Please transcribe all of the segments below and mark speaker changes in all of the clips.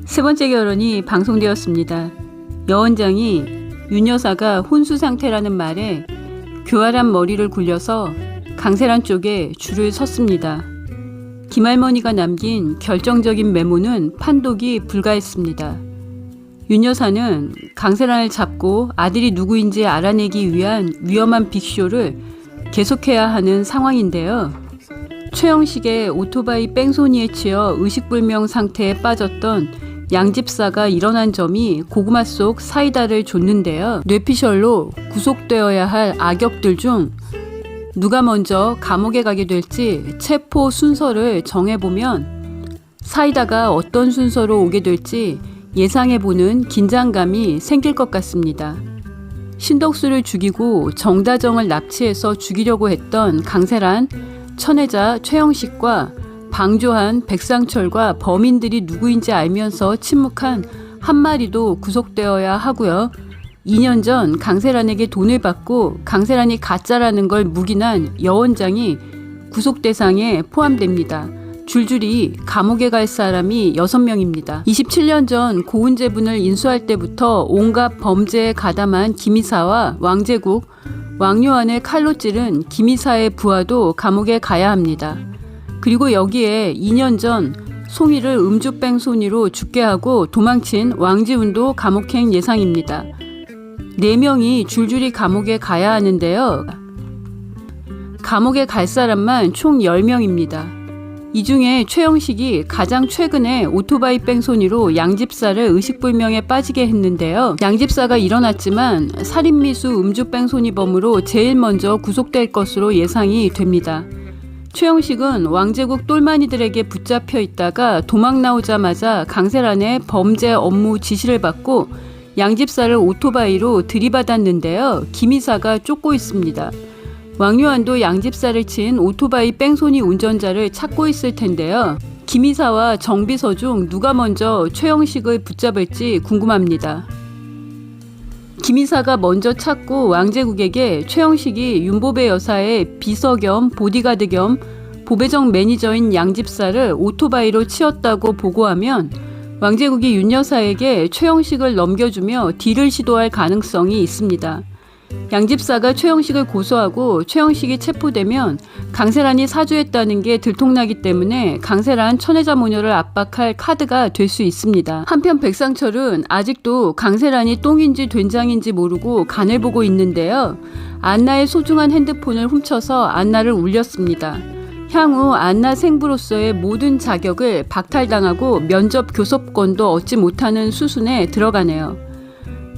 Speaker 1: 세 번째 결혼이 방송되었습니다. 여 원장이 윤 여사가 혼수 상태라는 말에 교활한 머리를 굴려서 강세란 쪽에 줄을 섰습니다. 김할머니가 남긴 결정적인 메모는 판독이 불가했습니다. 윤 여사는 강세란을 잡고 아들이 누구인지 알아내기 위한 위험한 빅쇼를 계속해야 하는 상황인데요. 최영식의 오토바이 뺑소니에 치여 의식불명 상태에 빠졌던 양 집사가 일어난 점이 고구마 속 사이다를 줬는데요. 뇌피셜로 구속되어야 할 악역들 중 누가 먼저 감옥에 가게 될지 체포 순서를 정해보면 사이다가 어떤 순서로 오게 될지 예상해보는 긴장감이 생길 것 같습니다. 신덕수를 죽이고 정다정을 납치해서 죽이려고 했던 강세란, 천혜자 최영식과 방조한 백상철과 범인들이 누구인지 알면서 침묵한 한 마리도 구속되어야 하고요. 2년 전 강세란에게 돈을 받고 강세란이 가짜라는 걸 묵인한 여 원장이 구속 대상에 포함됩니다. 줄줄이 감옥에 갈 사람이 6명입니다. 27년 전 고은제분을 인수할 때부터 온갖 범죄에 가담한 김이사와 왕제국, 왕요한을 칼로 찌른 김이사의 부하도 감옥에 가야 합니다. 그리고 여기에 2년 전 송이를 음주뺑소니로 죽게 하고 도망친 왕지훈도 감옥행 예상입니다. 4명이 줄줄이 감옥에 가야 하는데요. 감옥에 갈 사람만 총 10명입니다. 이 중에 최영식이 가장 최근에 오토바이 뺑소니로 양집사를 의식불명에 빠지게 했는데요. 양집사가 일어났지만 살인미수 음주뺑소니범으로 제일 먼저 구속될 것으로 예상이 됩니다. 최영식은 왕제국 똘마니들에게 붙잡혀 있다가 도망 나오자마자 강세란의 범죄 업무 지시를 받고 양집사를 오토바이로 들이받았는데요. 김이사가 쫓고 있습니다. 왕요한도 양집사를 친 오토바이 뺑소니 운전자를 찾고 있을 텐데요. 김이사와 정비서 중 누가 먼저 최영식을 붙잡을지 궁금합니다. 김이사가 먼저 찾고 왕제국에게 최영식이 윤보배 여사의 비서 겸 보디가드 겸 보배정 매니저인 양집사를 오토바이로 치었다고 보고하면 왕제국이 윤 여사에게 최영식을 넘겨주며 딜을 시도할 가능성이 있습니다. 양집사가 최영식을 고소하고 최영식이 체포되면 강세란이 사주했다는 게 들통나기 때문에 강세란 천혜자 모녀를 압박할 카드가 될 수 있습니다. 한편 백상철은 아직도 강세란이 똥인지 된장인지 모르고 간을 보고 있는데요. 안나의 소중한 핸드폰을 훔쳐서 안나를 울렸습니다. 향후 안나 생부로서의 모든 자격을 박탈당하고 면접 교섭권도 얻지 못하는 수순에 들어가네요.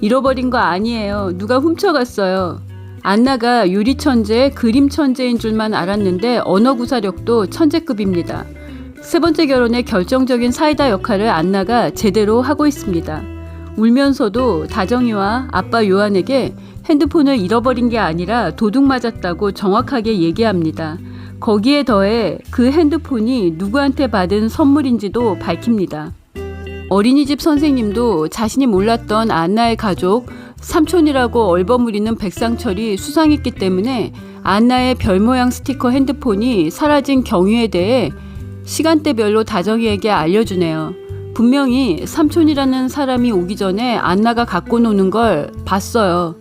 Speaker 1: 잃어버린 거 아니에요. 누가 훔쳐갔어요. 안나가 요리천재, 그림천재인 줄만 알았는데 언어구사력도 천재급입니다. 세 번째 결혼의 결정적인 사이다 역할을 안나가 제대로 하고 있습니다. 울면서도 다정이와 아빠 요한에게 핸드폰을 잃어버린 게 아니라 도둑 맞았다고 정확하게 얘기합니다. 거기에 더해 그 핸드폰이 누구한테 받은 선물인지도 밝힙니다. 어린이집 선생님도 자신이 몰랐던 안나의 가족, 삼촌이라고 얼버무리는 백상철이 수상했기 때문에 안나의 별 모양 스티커 핸드폰이 사라진 경위에 대해 시간대별로 다정이에게 알려주네요. 분명히 삼촌이라는 사람이 오기 전에 안나가 갖고 노는 걸 봤어요.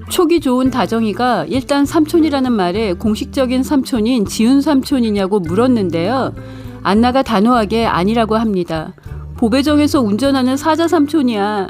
Speaker 1: 촉이 좋은 다정이가 일단 삼촌이라는 말에 공식적인 삼촌인 지훈 삼촌이냐고 물었는데요. 안나가 단호하게 아니라고 합니다. 보배정에서 운전하는 사자 삼촌이야.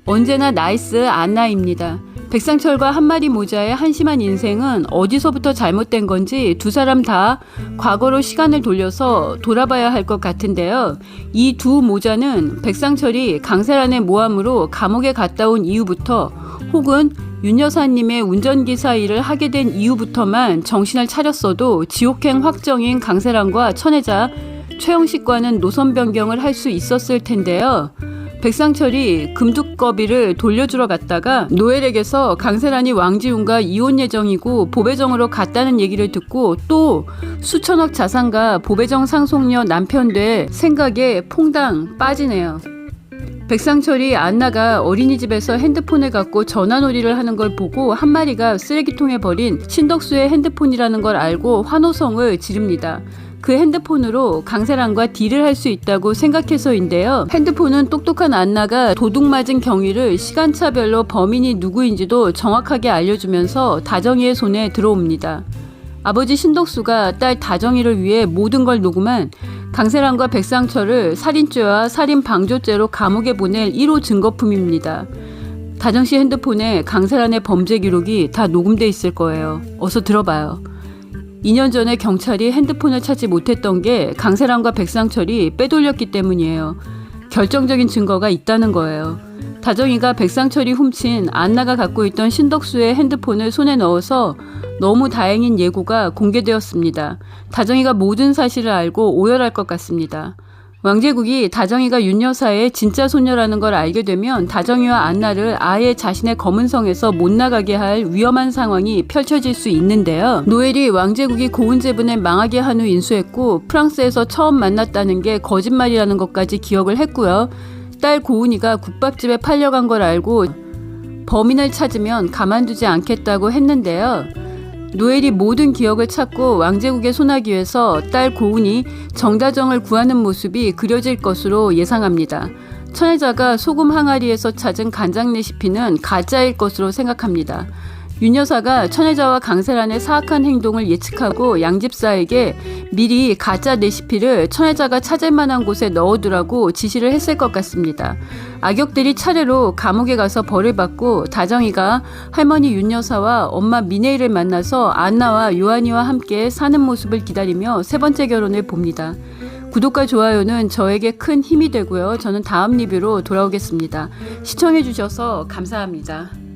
Speaker 1: 언제나 나이스 안나입니다. 백상철과 한마리 모자의 한심한 인생은 어디서부터 잘못된 건지 두 사람 다 과거로 시간을 돌려서 돌아봐야 할 것 같은데요. 이 두 모자는 백상철이 강세란의 모함으로 감옥에 갔다 온 이후부터 혹은 윤 여사님의 운전기사 일을 하게 된 이후부터만 정신을 차렸어도 지옥행 확정인 강세란과 천혜자 최영식과는 노선 변경을 할 수 있었을 텐데요. 백상철이 금두꺼비를 돌려주러 갔다가 노엘에게서 강세란이 왕지훈과 이혼 예정이고 보배정으로 갔다는 얘기를 듣고 또 수천억 자산가 보배정 상속녀 남편 될 생각에 퐁당 빠지네요. 백상철이 안나가 어린이집에서 핸드폰을 갖고 전화놀이를 하는 걸 보고 한 마리가 쓰레기통에 버린 신덕수의 핸드폰이라는 걸 알고 환호성을 지릅니다. 그 핸드폰으로 강세란과 딜을 할 수 있다고 생각해서인데요. 핸드폰은 똑똑한 안나가 도둑 맞은 경위를 시간차별로 범인이 누구인지도 정확하게 알려주면서 다정이의 손에 들어옵니다. 아버지 신덕수가 딸 다정이를 위해 모든 걸 녹음한 강세란과 백상철을 살인죄와 살인방조죄로 감옥에 보낼 1호 증거품입니다. 다정씨 핸드폰에 강세란의 범죄 기록이 다 녹음돼 있을 거예요. 어서 들어봐요. 2년 전에 경찰이 핸드폰을 찾지 못했던 게 강세란과 백상철이 빼돌렸기 때문이에요. 결정적인 증거가 있다는 거예요. 다정이가 백상철이 훔친 안나가 갖고 있던 신덕수의 핸드폰을 손에 넣어서 너무 다행인 예고가 공개되었습니다. 다정이가 모든 사실을 알고 오열할 것 같습니다. 왕제국이 다정이가 윤 여사의 진짜 손녀라는 걸 알게 되면 다정이와 안나를 아예 자신의 검은성에서 못 나가게 할 위험한 상황이 펼쳐질 수 있는데요. 노엘이 왕제국이 고은제분에 망하게 한 후 인수했고 프랑스에서 처음 만났다는 게 거짓말이라는 것까지 기억을 했고요. 딸 고은이가 국밥집에 팔려간 걸 알고 범인을 찾으면 가만두지 않겠다고 했는데요. 노엘이 모든 기억을 찾고 왕제국에 손하기 위해서 딸 고은이 정다정을 구하는 모습이 그려질 것으로 예상합니다. 천혜자가 소금 항아리에서 찾은 간장 레시피는 가짜일 것으로 생각합니다. 윤 여사가 천혜자와 강세란의 사악한 행동을 예측하고 양집사에게 미리 가짜 레시피를 천혜자가 찾을 만한 곳에 넣어두라고 지시를 했을 것 같습니다. 악역들이 차례로 감옥에 가서 벌을 받고 다정이가 할머니 윤 여사와 엄마 미네이를 만나서 안나와 요한이와 함께 사는 모습을 기다리며 세 번째 결혼을 봅니다. 구독과 좋아요는 저에게 큰 힘이 되고요. 저는 다음 리뷰로 돌아오겠습니다. 시청해주셔서 감사합니다.